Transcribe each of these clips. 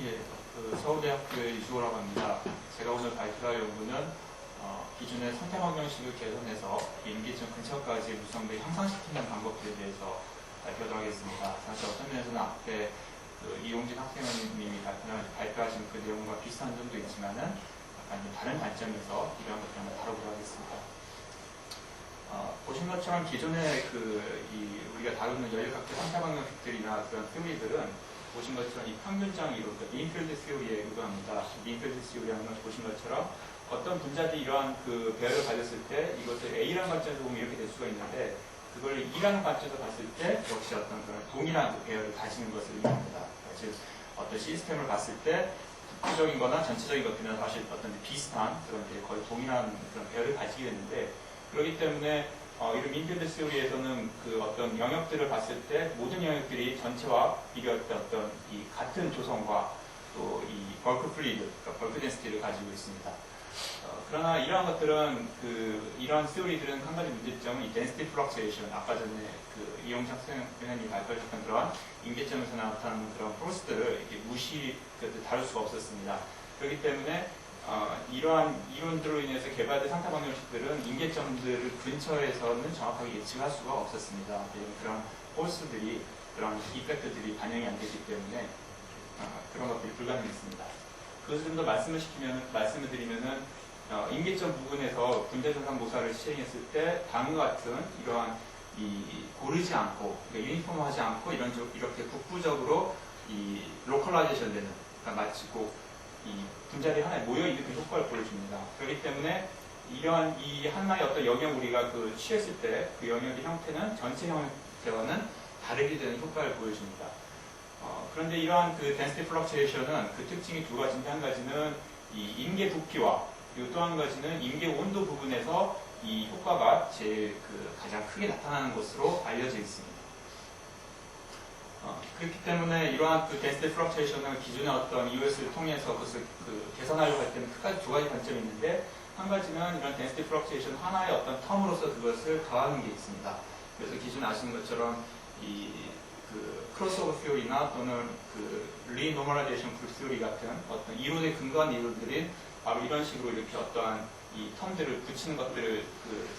예, 서울대학교의 이주호라고 합니다. 제가 오늘 발표할 연구는 기존의 선택학 형식을 개선해서 임기점 근처까지 무성비를 향상시키는 방법들에 대해서 발표를 하겠습니다. 사실 어떤 면에서는 앞에 이용진 학생님이 발표하신 그 내용과 비슷한 점도 있지만은 약간 다른 관점에서 이러한 것들을 한번 다뤄보도록 하겠습니다. 보신 것처럼 기존의 우리가 다루는 연립학적 선택학 형식들이나 그런 theory들은 보신 것처럼 이 평균적 이론, 빈필드 시오리에 의거합니다. 빈필드 시오리라는 걸 보신 것처럼 어떤 분자들이 이러한 배열을 가졌을 때 이것을 A라는 관점에서 보면 이렇게 될 수가 있는데 그걸 E라는 관점에서 봤을 때 역시 어떤 그런 동일한 배열을 가지는 것을 의미합니다. 즉 어떤 시스템을 봤을 때 특수적인 거나 전체적인 것들은 사실 어떤 비슷한 그런 거의 동일한 그런 배열을 가지게 되는데 그렇기 때문에 이런 빈필드 시오리에서는 어떤 영역들을 봤을 때 모든 영역들이 전체와 비교할 때 어떤 이 같은 조성과 또 이 벌크 프리드, 그러니까 벌크 덴시티를 가지고 있습니다. 그러나 이러한 것들은 이러한 시오리들은 한 가지 문제점은 이 덴시티 플럭츄에이션, 아까 전에 이용진 학생님이 발표하셨던 그런 임계점에서 나타나는 그런 포스들을 이렇게 다룰 수가 없었습니다. 그렇기 때문에 이러한 이론들로 인해서 개발된 상타방 형식들은 임계점들 근처에서는 정확하게 예측할 수가 없었습니다. 그런 포스들이, 그런 이펙트들이 반영이 안 되기 때문에 그런 것들이 불가능했습니다. 그것을 좀 더 말씀을 드리면은 임계점 부분에서 분자전산 모사를 시행했을 때 다음과 같은 이러한 고르지 않고, 그러니까 유니폼하지 않고 이렇게 국부적으로 로컬라이제이션 되는, 그러니까 마치 이 분자들이 하나에 모여있는 그 효과를 보여줍니다. 그렇기 때문에 이러한 이 하나의 어떤 영역 우리가 취했을 때 그 영역의 형태는 전체 형태와는 다르게 되는 효과를 보여줍니다. 그런데 이러한 density fluctuation은 특징이 두 가지인데 한 가지는 이 임계 부피와 그리고 또 한 가지는 임계 온도 부분에서 이 효과가 제일 가장 크게 나타나는 것으로 알려져 있습니다. 그렇기 때문에 이러한 density fluctuation을 기존의 어떤 EOS를 통해서 그것을 개선하려고 할 때는 크게 두 가지 관점이 있는데 한 가지는 이런 density fluctuation 하나의 어떤 텀으로서 그것을 더하는 게 있습니다. 그래서 기존에 아시는 것처럼 크로스오버 theory나 또는 renormalization proof theory 같은 어떤 이론에 근거한 이론들이 바로 이런 식으로 이렇게 어떠한 이 텀들을 붙이는 것들을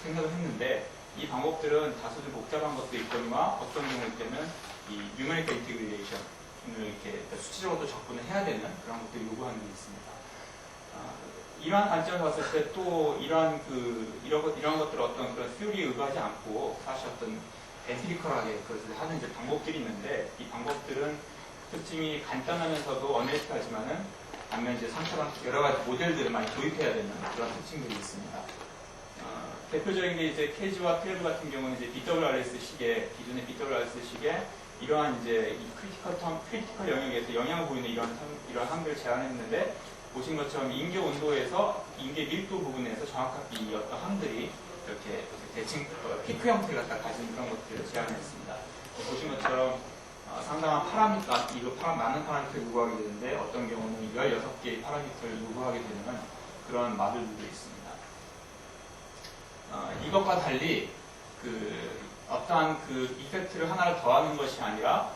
생각을 했는데 이 방법들은 다소 좀 복잡한 것도 있거니와 어떤 경우일 때는 이 numerical integration을 이렇게 수치적으로 접근을 해야 되는 그런 것들을 요구하는 게 있습니다. 이러한 관점에서 봤을 때 또 이런 것들을 어떤 그런 theory에 의거하지 않고 사실 어떤 엔피리컬하게 그것을 하는 방법들이 있는데 이 방법들은 특징이 간단하면서도 어네스트하지만은 반면 상처랑 여러 가지 모델들을 많이 도입해야 되는 그런 특징들이 있습니다. 대표적인 게 케이지와 트레브 같은 경우는 BWRS 시계, 기존의 BWRS 시계 이러한 이 크리티컬 영역에서 영향을 보이는 이러한 함들을 제안했는데 보신 것처럼 임계 온도에서 임계 밀도 부분에서 정확하게 이 어떤 함들이 이렇게 대칭 피크 형태를 갖다 가진 그런 것들을 제안했습니다. 보신 것처럼 상당한 많은 파라미터를 요구하게 되는데 어떤 경우는 16개의 파라미터를 요구하게 되는 그런 마들들도 있습니다. 이것과 달리 어떠한 이펙트를 하나를 더하는 것이 아니라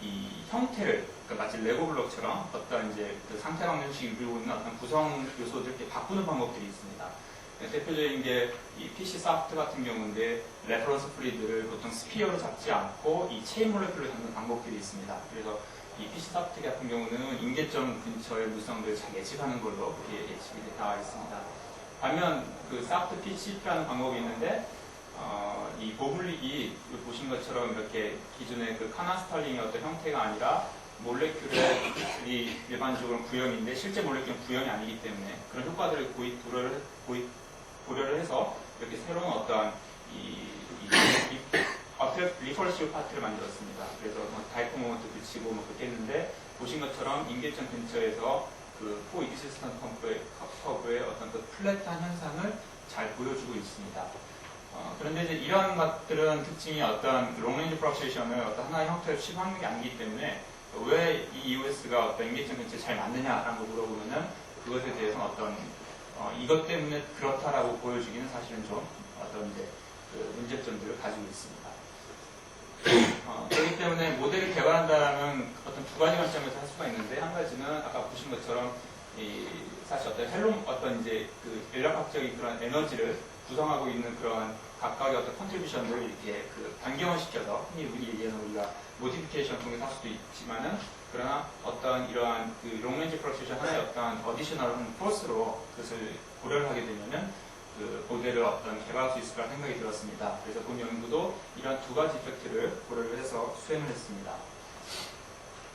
이 형태를 그러니까 마치 레고 블록처럼 어떤 상태방 형식이 이루고 있는 어떤 구성 요소들 이렇게 바꾸는 방법들이 있습니다. 대표적인 게 이 PC 소프트 같은 경우인데 레퍼런스 프리드를 보통 스피어로 잡지 않고 이 체인 몰레큘로 잡는 방법들이 있습니다. 그래서 이 PC 소프트 같은 경우는 임계점 근처의 물성들을 잘 예측하는 걸로 예측이 나와 있습니다. 반면 소프트 PC라는 방법이 있는데 이 보블릭이 보신 것처럼 이렇게 기존의 카난 스탈링의 어떤 형태가 아니라 몰레큘의 일반적으로 구형인데 실제 몰레큘은 구형이 아니기 때문에 그런 효과들을 고려를 해서 이렇게 새로운 어떠한 리퍼러시브 파트를 만들었습니다. 그래서 다이포 모먼트 붙이고 그렇게 했는데 보신 것처럼 임계점 근처에서 코익시스턴트 커브의 어떤 플랫한 현상을 잘 보여주고 있습니다. 그런데 이런 것들은 특징이 어떤 롱레인지 프락시에이션을 어떤 하나의 형태를 취급하는 게 아니기 때문에 왜 이 EOS가 어떤 임계점 근처에 잘 맞느냐라는 거 물어보면은 그것에 대해서는 어떤 이것 때문에 그렇다라고 보여주기는 사실은 좀 어떤 문제점들을 가지고 있습니다. 그렇기 때문에 모델을 개발한다는 어떤 두 가지 관점에서 할 수가 있는데, 한 가지는 아까 보신 것처럼 사실 어떤 이제 그 인력학적인 그런 에너지를 구성하고 있는 그런 각각의 어떤 컨트리뷰션들을 이렇게 그 변경을 시켜서, 흔히 우리 얘기하는 우리가 모디피케이션 통해서 할 수도 있지만은, 그러나 어떤 이러한 그 롱레인지 프로세션 하나의 어떤 어디셔널한 포스로 그것을 고려를 하게 되면은 그 모델을 어떤 개발할 수 있을 거라 생각이 들었습니다. 그래서 본 연구도 이런 두 가지 이펙트를 고려를 해서 수행을 했습니다.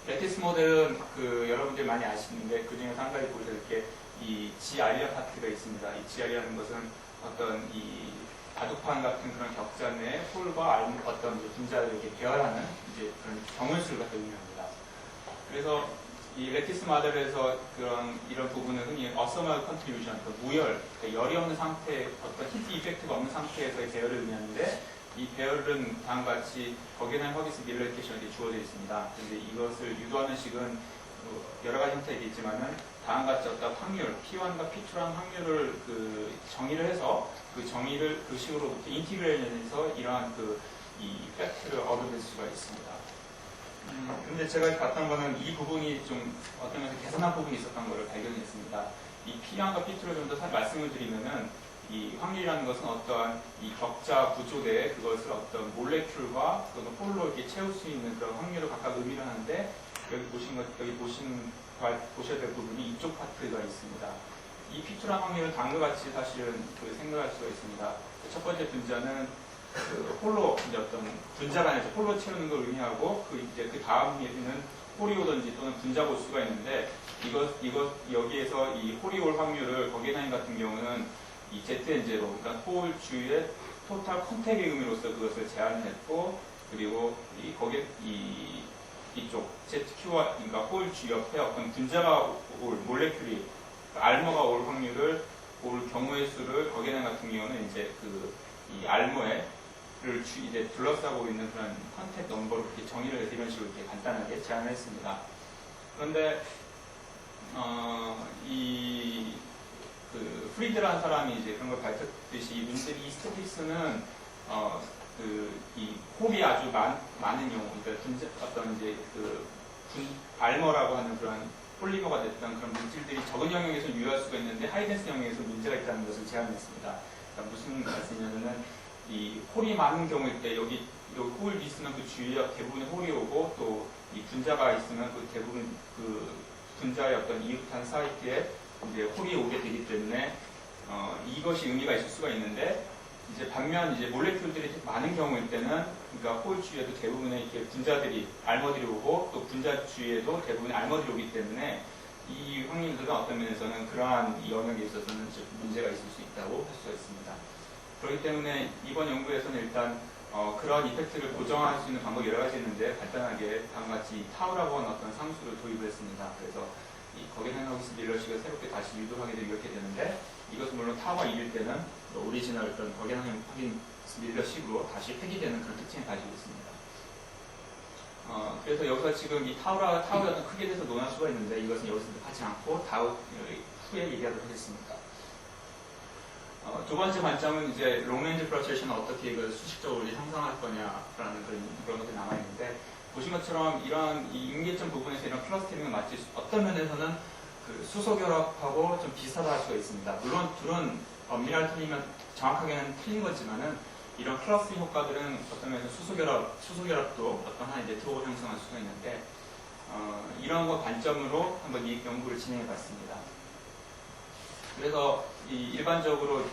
레티스 모델은 그 여러분들이 많이 아시는데, 그 중에서 한 가지 보실 게 이 GR이라는 파트가 있습니다. 이 GR이라는 것은 어떤 이 바둑판 같은 그런 격자 내 홀과 어떤 분자를 이렇게 배열하는 이제 그런 경울수를 갖다 의미합니다. 그래서 이 레티스 모델에서 이런 부분은 흔히 어서멀 컨트리뷰션, 무열, 그러니까 열이 없는 상태, 어떤 히트 이펙트가 없는 상태에서의 배열을 의미하는데, 이 배열은 다음과 같이 버겐하임 허기스 밀러 이퀘이션이 주어져 있습니다. 그런데 이것을 유도하는 식은 여러 가지 형태가 있지만은 다음과 같이 어떤 확률, P1과 P2랑 확률을 그 정의를 해서 그 정의를 그 식으로 인티그레이션해서 이러한 이 팩트를 얻어낼 수가 있습니다. 근데 제가 봤던 거는 이 부분이 좀 어떤 면에서 개선한 부분이 있었던 것을 발견했습니다. 이 P1과 P2를 좀 더 말씀을 드리면은, 이 확률이라는 것은 어떠한 이 격자 구조 내에 그것을 어떤 몰레큘과 또는 홀로 이렇게 채울 수 있는 그런 확률을 각각 의미를 하는데, 여기 보셔야 될 부분이 이쪽 파트가 있습니다. 이 P2란 확률은 다음과 같이 사실은 생각할 수가 있습니다. 첫 번째 분자는 홀로 이제 어떤 분자가 아니라 홀로 채우는 걸 의미하고, 그 다음에는 홀이 오든지 또는 분자가 올 수가 있는데, 여기에서 이 홀이 올 확률을 버겐하임 같은 경우는 이 ZN제로, 그러니까 홀 주위의 토탈 컨택의 의미로서 그것을 제한을 했고, 그리고 이쪽 ZQ와, 그러니까 홀 주 옆에 어떤 분자가 올 몰레큘이, 알머가 올 확률을 올 경우의 수를 버겐하임 같은 경우는 이제 이 알머를 이제 둘러싸고 있는 그런 컨택 넘버로 이렇게 정의를 해서 이런 식으로 이렇게 간단하게 제안을 했습니다. 그런데 프리드라는 사람이 이제 그런 걸 밝혔듯이 이 스태틱스는 이 홀이 아주 많은 경우, 그러니까 어떤 이제 알머라고 하는 그런 폴리머가 됐던 그런 물질들이 적은 영역에서 유효할 수가 있는데 하이덴스 영역에서 문제가 있다는 것을 제안했습니다. 그러니까 무슨 말씀이냐면은, 이 홀이 많은 경우일 때 여기 홀이 있으면 그 주위에 대부분의 홀이 오고, 또 이 분자가 있으면 그 대부분 그 분자의 어떤 이웃한 사이트에 이제 홀이 오게 되기 때문에 이것이 의미가 있을 수가 있는데, 이제 반면 이제 몰레큘들이 많은 경우일 때는, 그러니까 홀 주위에도 대부분의 이렇게 분자들이 알머들이 오고, 또 분자 주위에도 대부분의 알머들이 오기 때문에 이 확률들은 어떤 면에서는 그러한 이 영역에 있어서는 문제가 있을 수 있다고 할 수가 있습니다. 그렇기 때문에 이번 연구에서는 일단 그런 이펙트를 고정할 수 있는 방법이 여러 가지 있는데, 간단하게 다음과 같이 타우라고 하는 어떤 상수를 도입을 했습니다. 그래서 이 버겐하임 허기스 밀러식을 새롭게 다시 유도하게 되면 이렇게 되는데, 이것은 물론 타우가 이길 때는 오리지널 어떤 버겐하임 허기스 밀러식으로 다시 폐기되는 그런 특징을 가지고 있습니다. 그래서 여기서 지금 이 타우의 어떤 크기에 대해서 논할 수가 있는데, 이것은 여기서 하지 않고 후에 얘기하도록 하겠습니다. 두 번째 관점은 이제 롱레인지 프로세션을 어떻게 이걸 수식적으로 형성할 거냐라는 그런 것들이 남아있는데, 보신 것처럼 이런 이 임계점 부분에서 이런 클러스터링을 마치 어떤 면에서는 그 수소결합하고 좀 비슷하다 할 수가 있습니다. 물론 둘은 엄밀하게 틀리면 정확하게는 틀린 거지만은, 이런 클러스터링 효과들은 어떤 면에서 수소결합도 어떤 하나의 네트워크를 형성할 수가 있는데, 이런 것 관점으로 한번 이 연구를 진행해 봤습니다. 그래서 일반적으로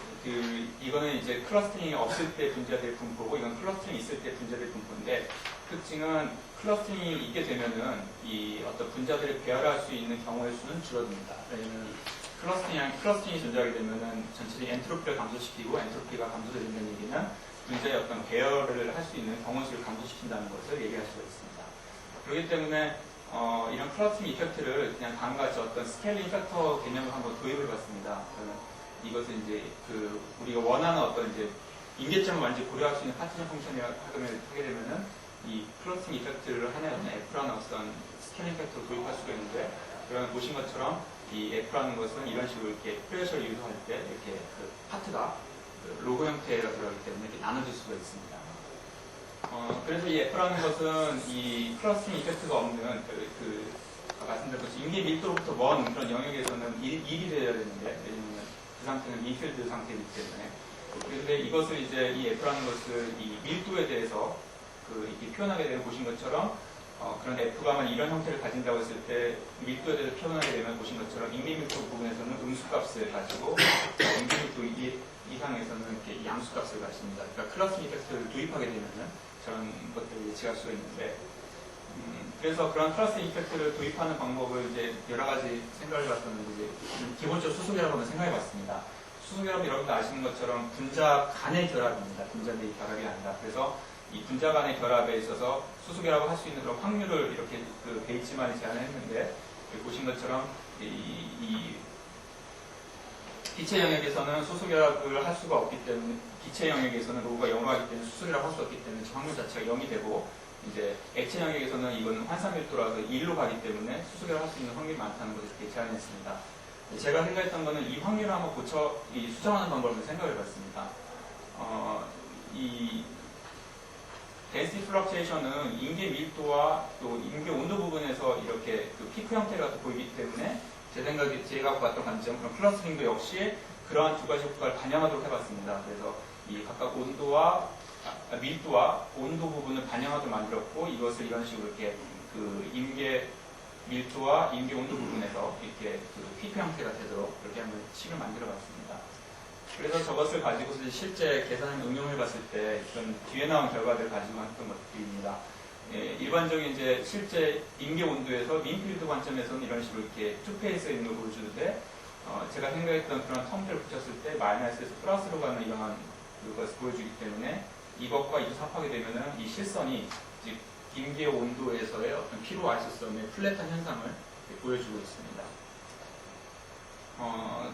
이거는 이제 클러스터링이 없을 때 분자될 분포고, 이건 클러스터링이 있을 때 분자될 분포인데, 특징은 클러스터링이 있게 되면은 이 어떤 분자들을 배열할 수 있는 경우의 수는 줄어듭니다. 왜냐면 클러스터링이 존재하게 되면은 전체적인 엔트로피를 감소시키고, 엔트로피가 감소된다는 얘기는 분자의 어떤 배열을 할 수 있는 경우 수를 감소시킨다는 것을 얘기할 수가 있습니다. 그렇기 때문에 이런 클러스터링 이펙트를 그냥 다음과 같이 어떤 스케일링 팩터 개념을 한번 도입해 봤습니다. 이것은 이제 우리가 원하는 어떤 이제 임계점을 완전히 고려할 수 있는 파티션 펑션을 하게 되면은 이 클러스터링 이펙트를 하나의 어떤 F라는 어떤 스케일링 팩터로 도입할 수가 있는데, 그러면 보신 것처럼 이 F라는 것은 이런 식으로 이렇게 프레셔를 유도할 때 이렇게 파트가 로그 형태로 들어가기 때문에 이렇게 나눠질 수가 있습니다. 그래서 이 F라는 것은 이 클러스팅 이펙트가 없는 말씀드린 것처럼 인계 밀도로부터 먼 그런 영역에서는 1이 되어야 되는데, 왜냐면 그 상태는 인필드 상태이기 때문에. 그런데 이것을 이제 이 F라는 것을 이 밀도에 대해서 이렇게 표현하게 되면 보신 것처럼 그런 F가만 이런 형태를 가진다고 했을 때 밀도에 대해서 표현하게 되면 보신 것처럼 인계 밀도 부분에서는 음수값을 가지고 인계 밀도 이상에서는 이렇게 양수값을 가집니다. 그러니까 클러스팅 이펙트를 도입하게 되면은 저런 것들을 예측할 수가 있는데, 그래서 그런 클러스팅 이펙트를 도입하는 방법을 이제 여러 가지 생각을 해봤었는데, 이제 기본적으로 수소결합을 생각해봤습니다. 수소결합이 여러분들 아시는 것처럼 분자 간의 결합입니다. 분자 내의 결합이 아니라. 그래서 이 분자 간의 결합에 있어서 수소결합을 할 수 있는 그런 확률을 이렇게 베이츠만이 제안을 했는데, 보신 것처럼 이 기체 영역에서는 수소결합을 할 수가 없기 때문에, 기체 영역에서는 로우가 0을 하기 때문에 수소결합을 할 수 없기 때문에 확률 자체가 0이 되고, 이제 액체 영역에서는 이건 환산밀도라서 1로 가기 때문에 수소결합을 할 수 있는 확률이 많다는 것을 이렇게 제안했습니다. 제가 생각했던 것은 이 확률을 한번 수정하는 방법을 생각을 해봤습니다. 이 density fluctuation은 인계 밀도와 또 인계 온도 부분에서 이렇게 피크 형태가 보이기 때문에 제가 갖고 왔던 관점, 그런 클러스팅도 역시 그러한 두 가지 효과를 반영하도록 해봤습니다. 그래서 이 각각 밀도와 온도 부분을 반영하도록 만들었고, 이것을 이런 식으로 이렇게 인계 밀도와 인계 온도 부분에서 이렇게 피크 형태가 되도록 이렇게 한번 식을 만들어봤습니다. 그래서 저것을 가지고서 실제 계산 응용해 봤을 때 좀 뒤에 나온 결과들을 가지고 했던 것들입니다. 일반적인 이제 실제 인계 온도에서 인필드 관점에서는 이런 식으로 이렇게 투페이스에 있는 걸 보여주는데, 제가 생각했던 그런 텀들을 붙였을 때 마이너스에서 플러스로 가는 이러한 것을 보여주기 때문에 이것과 이것을 합하게 되면은 이 실선이 즉 인계 온도에서의 어떤 피로 아이소섬의 플랫한 현상을 보여주고 있습니다.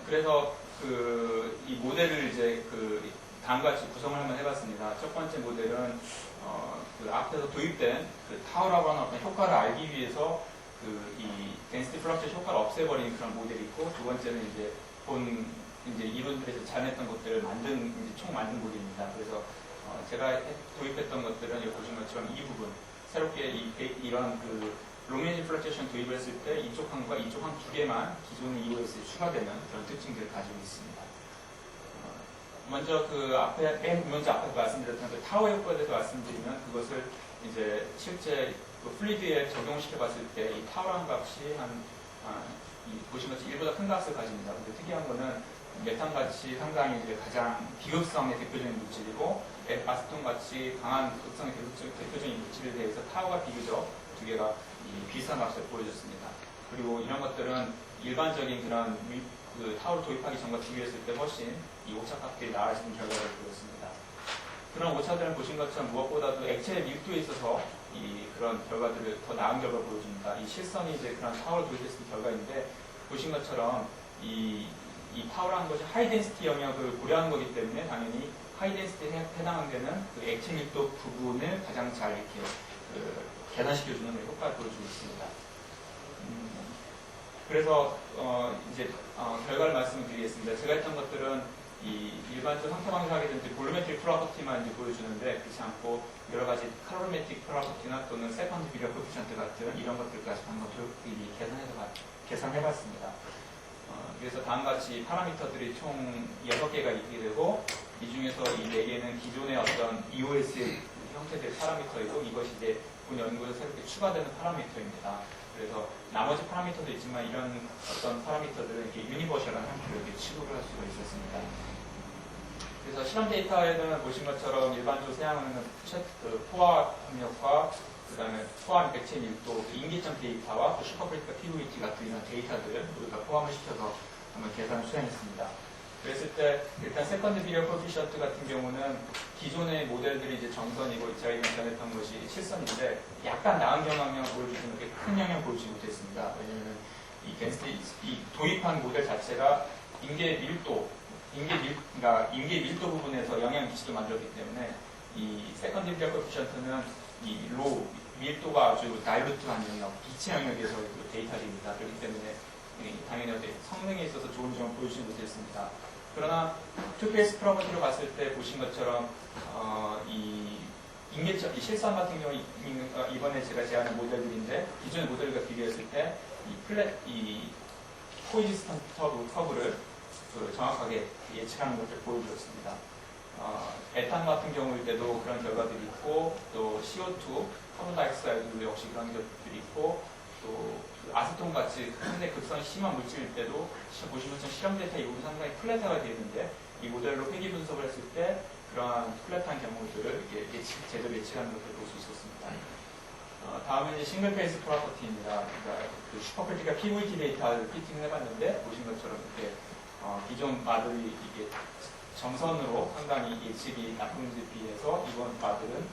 그래서 이 모델을 이제 다음과 같이 구성을 한번 해봤습니다. 첫 번째 모델은 앞에서 도입된 타우라고 하는 어떤 효과를 알기 위해서 이 density fluctuation 효과를 없애버린 그런 모델이 있고, 두 번째는 이제 이론들에서 잘했던 것들을 총 만든 모델입니다. 그래서 제가 도입했던 것들은 여기 보신 것처럼 이 부분, 새롭게 이런 롱레인지 플러테이션 도입을 했을 때 이쪽 항과 이쪽 항 두 개만 기존의 EOS에 추가되는 그런 특징들을 가지고 있습니다. 먼저 맨 먼저 앞에서 말씀드렸던 타워 효과에 대해서 말씀드리면, 그것을 이제 실제 플루이드에 적용시켜 봤을 때 이 타워라는 값이 보신 것처럼 1보다 큰 값을 가집니다. 근데 특이한 거는 메탄 같이 상당히 이제 가장 비극성의 대표적인 물질이고, 아세톤 같이 강한 극성의 대표적인 물질에 대해서 타워가 비교적 두 개가 비슷한 값을 보여줬습니다. 그리고 이런 것들은 일반적인 그런 타워를 도입하기 전과 비교했을 때 훨씬 이 오차값들이 나아지는 결과를 보였습니다. 그런 오차들은 보신 것처럼 무엇보다도 액체의 밀도에 있어서 그런 결과들을 더 나은 결과를 보여줍니다. 이 실선이 이제 그런 타워를 도입했을 때 결과인데, 보신 것처럼 이 타워라는 것이 하이 덴시티 영역을 고려하는 거기 때문에 당연히 하이 덴시티에 해당하는 데는 액체 밀도 부분을 가장 잘 이렇게 계산시켜주는 효과를 보여주고 있습니다. 그래서 이제 결과를 말씀드리겠습니다. 제가 했던 것들은 이 일반적으로 상태방에서 하게 되는 볼루메트릭 프로퍼티만 이제 보여주는데, 그렇지 않고 여러 가지 칼로리메트릭 프로퍼티나 또는 세컨드 비리어 코피션트 같은 이런 것들까지 한번 계산해봤습니다. 그래서 다음과 같이 파라미터들이 총 6개가 있게 되고, 이 중에서 이 4개는 기존의 어떤 EOS 형태들의 파라미터이고, 이것이 이제 본 연구에서 새롭게 추가되는 파라미터입니다. 그래서 나머지 파라미터도 있지만 이런 어떤 파라미터들은 이렇게 유니버셜한 형태로 이렇게 취급을 할 수가 있었습니다. 그래서 실험 데이터에는 보신 것처럼 일반적으로 사용하는 포화 압력과 그 다음에 포화 액체 밀도, 인계점 데이터와 또 슈퍼크리티컬 PVT 같은 이런 데이터들을 우리가 포함을 시켜서 한번 계산을 수행했습니다. 그랬을 때 일단 세컨드 비리어 코피션트 같은 경우는 기존의 모델들이 이제 정선이고 저희가 전했던 것이 실선인데, 약간 나은 영향을 보여주지는 그렇게 큰 영향을 보여주지 못했습니다. 왜냐하면 이 도입한 모델 자체가 인계 밀도 부분에서 영향을 미치도 만들었기 때문에, 이 세컨드 비리어 코피션트는 이 로우 밀도가 아주 다일루트한 영역, 기체 영역에서 데이터입니다. 그렇기 때문에 당연히 성능에 있어서 좋은 점을 보여주지 못했습니다. 그러나 투페이스 프로퍼티로 봤을 때 보신 것처럼 이 인계점, 이 실산 같은 경우 이번에 제가 제안한 모델들인데 기존의 모델과 비교했을 때 이 플랫, 이 코이지스턴트 커브를 정확하게 예측하는 것을 보여주었습니다. 에탄 같은 경우일 때도 그런 결과들이 있고, 또 CO2, 카본다이옥사이드 역시 그런 것들이 있고, 또 아세톤 같이 상당히 극성이 심한 물질일 때도 보시면 실험 데이터 이 부분 상당히 플랫하게 되어 있는데 이 모델로 회귀 분석을 했을 때 그러한 플랫한 경우들을 제대로 예측하는 것을 볼 수 있었습니다. 다음은 이제 싱글 페이스 프로퍼티입니다. 그러니까 그 슈퍼크리티컬 PVT 데이터를 피팅을 해봤는데 보신 것처럼 이렇게 기존 마들이 이게 정선으로 상당히 예측이 나쁜 것에 비해서 이번 마들은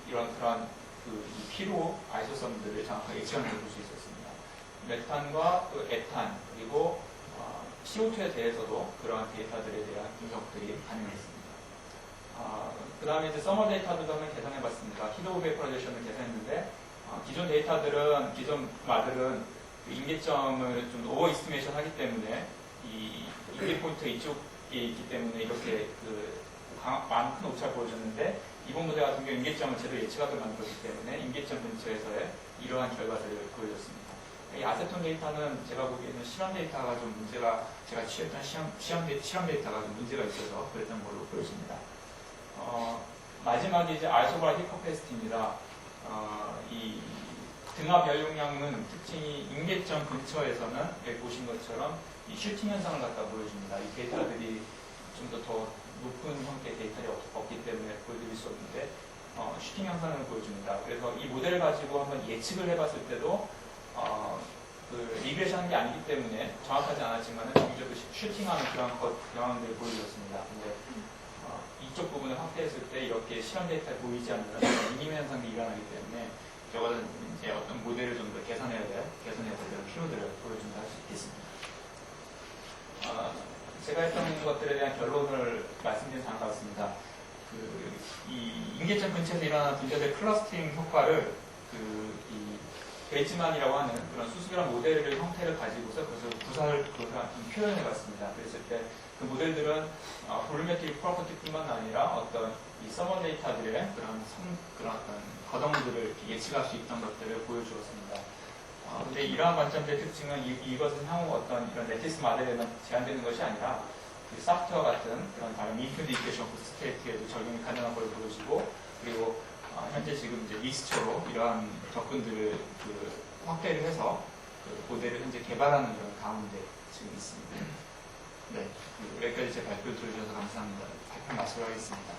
이런 그러한 이 피로 아이소섬들을 정확하게 예측하는 것을 볼 수 있었습니다. 메탄과 또 에탄 그리고 CO2에 대해서도 그러한 데이터들에 대한 분석들이 가능했습니다. 그 다음에 이제 서머 데이터들도 한번 계산해봤습니다. 히트 오브 베이퍼라이제이션을 계산했는데 기존 데이터들은 기존 마들은 그 인계점을 좀 오버 이스티메이션 하기 때문에 이 인계 포인트 이쪽에 있기 때문에 이렇게 많은 큰 오차를 보여줬는데 이번 모델 같은 경우 인계점을 제대로 예측하게 만들었기 때문에 인계점 근처에서의 이러한 결과들을 보여줬습니다. 이 아세톤 데이터는 제가 보기에는 실험 데이터가 좀 문제가, 제가 취했던 실험 데이터가 좀 문제가 있어서 그랬던 걸로 보여집니다. 마지막에 이제 아이소바라 히커페스티입니다. 이 등압 열용량은 특징이 인계점 근처에서는 여기 보신 것처럼 이 슈팅 현상을 갖다 보여줍니다. 이 데이터들이 좀 더 높은 형태의 데이터가 없기 때문에 보여드릴 수 없는데 슈팅 현상을 보여줍니다. 그래서 이 모델을 가지고 한번 예측을 해봤을 때도 리그레이션 하는 게 아니기 때문에 정확하지 않았지만 정기적으로 슈팅하는 그런 경향들을 보여줬습니다. 근데 이쪽 부분을 확대했을 때 이렇게 실험 데이터에 보이지 않는 미니메 현상이 일어나기 때문에 저거는 이제 어떤 모델을 좀 더 개선해야 될 그런 필요들을 보여준다 할 수 있겠습니다. 제가 했던 것들에 대한 결론을 말씀드린 다음과 같습니다. 이 인계점 근처에서 일어나는 분자들의 클러스팅 효과를 이 베이츠만이라고 하는 그런 수수결합 모델의 형태를 가지고서 그것을 구사를 표현해 봤습니다. 그랬을 때 그 모델들은 볼루메트릭 프로퍼티뿐만 아니라 어떤 이 서머 데이터들의 그런 어떤 거동들을 예측할 수 있던 것들을 보여주었습니다. 근데 이러한 관점들의 특징은 이것은 향후 어떤 이런 레티스 모델에만 제한되는 것이 아니라 그 사프트웨어 같은 그런 다른 인필드 이퀘이션 스테이트에도 적용이 가능한 걸 보여주고 그리고 현재 지금 이제 리스트로 이러한 접근들을 확대를 해서 모델을 현재 개발하는 그런 가운데 지금 있습니다. 네, 여기까지 제 발표를 들어주셔서 감사합니다. 발표 마치도록 하겠습니다.